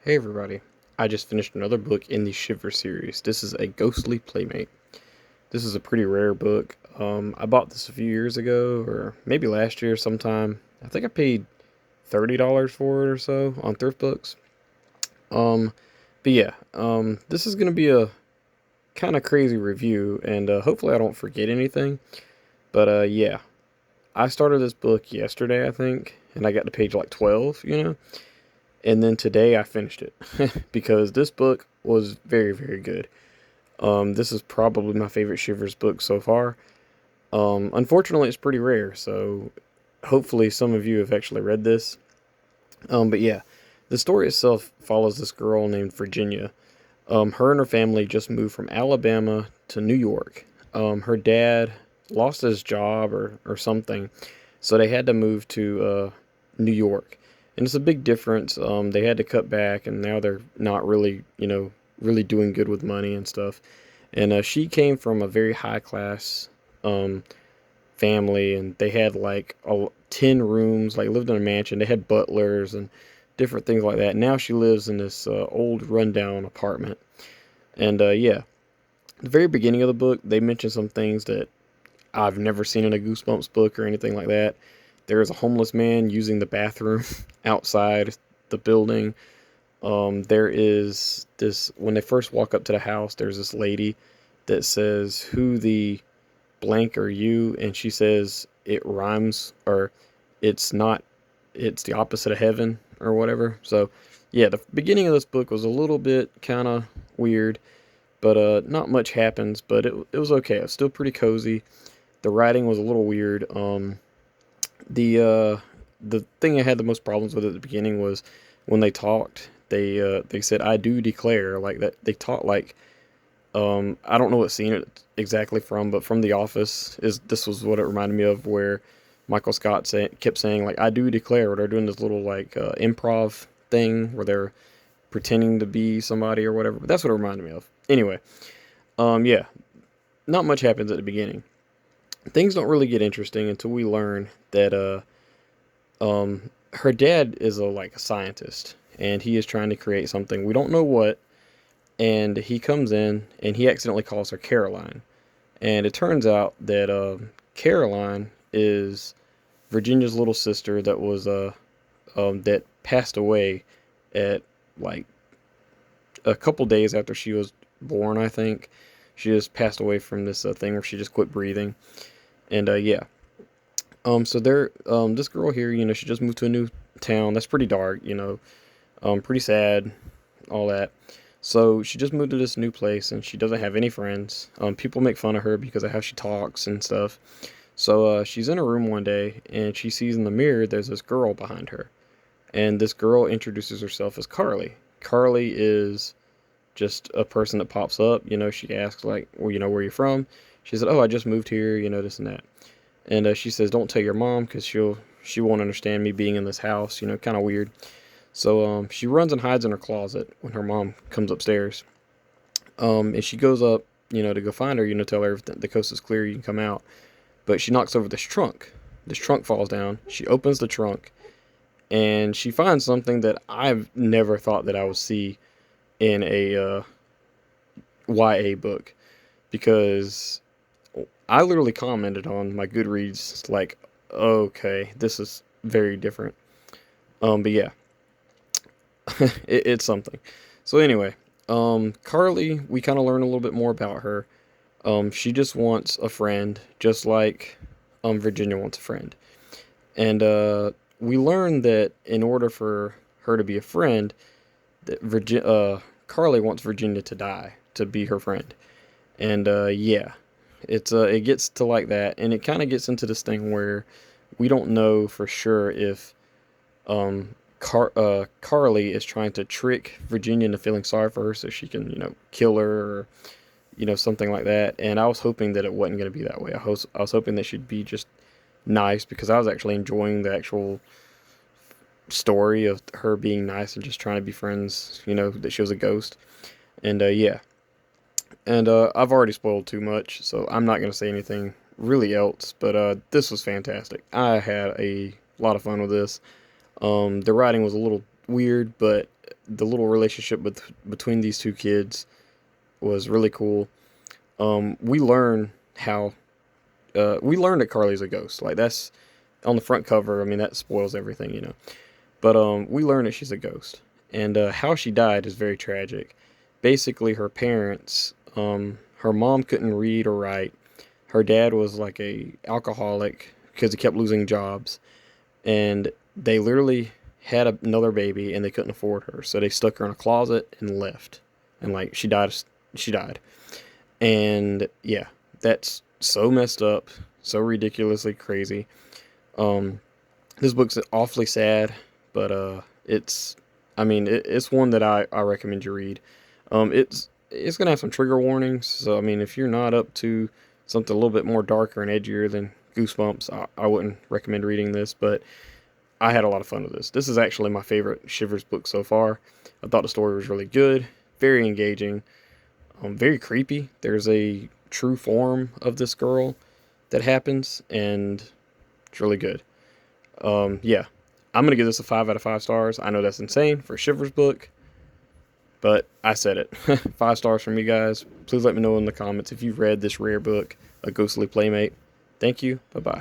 Hey everybody, I just finished another book in the Shivers series. This is a Ghostly Playmate. This is a pretty rare book. I bought this a few years ago, or maybe last year sometime. I think I paid $30 for it or so on thrift books. Um, but yeah, this is gonna be a kind of crazy review, and hopefully I don't forget anything. But yeah, I started this book yesterday, I think, and I got to page like 12, and then today I finished it because this book was very, very good. This is probably my favorite Shivers book so far. Unfortunately, it's pretty rare, so hopefully some of you have actually read this. But yeah, the story itself follows this girl named Virginia. Her and her family just moved from Alabama to New York. Her dad lost his job or something, so they had to move to New York. And it's a big difference. They had to cut back, and now they're not really, really doing good with money and stuff. And she came from a very high class um, family, and they had like 10 rooms, like lived in a mansion. They had butlers and different things like that. Now she lives in this old rundown apartment. And yeah, the very beginning of the book, they mention some things that I've never seen in a Goosebumps book or anything like that. There is a homeless man using the bathroom outside the building. There is this, when they first walk up to the house, there's this lady that says, "Who the blank are you?" And she says it rhymes, or it's not, it's the opposite of heaven or whatever. So, yeah, the beginning of this book was a little bit kind of weird, but not much happens, but it was okay. It was still pretty cozy. The writing was a little weird. The thing I had the most problems with at the beginning was when they talked. They said "I do declare" like that. They talked like I don't know what scene it exactly from, but from The Office is this was what it reminded me of, where Michael Scott kept saying like "I do declare," or they're doing this little like improv thing where they're pretending to be somebody or whatever. But that's what it reminded me of. Anyway, yeah, not much happens at the beginning. Things don't really get interesting until we learn that her dad is a scientist, and he is trying to create something, we don't know what. And he comes in and he accidentally calls her Caroline, and it turns out that Caroline is Virginia's little sister that was that passed away at like a couple days after she was born. I think she just passed away from this thing where she just quit breathing. And yeah, so there, this girl here, she just moved to a new town. That's pretty dark, pretty sad, all that. So she just moved to this new place and she doesn't have any friends. People make fun of her because of how she talks and stuff. So she's in a room one day and she sees in the mirror there's this girl behind her. And this girl introduces herself as Carly. Carly is just a person that pops up. She asks, like, well, where you from? She said, "Oh, I just moved here, this and that." And she says, "Don't tell your mom because she won't understand me being in this house, kind of weird." So she runs and hides in her closet when her mom comes upstairs. And she goes up, to go find her, tell her the coast is clear, you can come out. But she knocks over this trunk. This trunk falls down. She opens the trunk and she finds something that I've never thought that I would see in a YA book, because I literally commented on my Goodreads like, okay, this is very different. But yeah, it's something. So anyway, Carly, we kind of learn a little bit more about her. She just wants a friend, just like Virginia wants a friend. And we learn that in order for her to be a friend, that Carly wants Virginia to die to be her friend. And yeah, it gets to like that, and it kind of gets into this thing where we don't know for sure if Carly is trying to trick Virginia into feeling sorry for her so she can, kill her, or, something like that. And I was hoping that it wasn't going to be that way. I was hoping that she'd be just nice, because I was actually enjoying the actual story of her being nice and just trying to be friends, that she was a ghost. And yeah. And I've already spoiled too much, so I'm not going to say anything really else. But this was fantastic. I had a lot of fun with this. The writing was a little weird, but the little relationship between these two kids was really cool. We learn how we learn that Carly's a ghost. Like that's on the front cover. I mean, that spoils everything, you know. But we learn that she's a ghost, and how she died is very tragic. Basically, her parents, her mom couldn't read or write. Her dad was like a alcoholic because he kept losing jobs, and they literally had another baby and they couldn't afford her, so they stuck her in a closet and left. And like she died, she died. And yeah, that's so messed up, so ridiculously crazy. Um, this book's awfully sad, but it's, I mean, it's one that I recommend you read. It's gonna have some trigger warnings, so I mean, if you're not up to something a little bit more darker and edgier than Goosebumps, I wouldn't recommend reading this. But I had a lot of fun with this. This is actually my favorite Shivers book so far. I thought the story was really good, very engaging, very creepy. There's a true form of this girl that happens, and it's really good. Yeah, I'm gonna give this a 5 out of 5 stars. I know that's insane for a Shivers book, but I said it. 5 stars from you guys. Please let me know in the comments if you've read this rare book, A Ghostly Playmate. Thank you. Bye bye.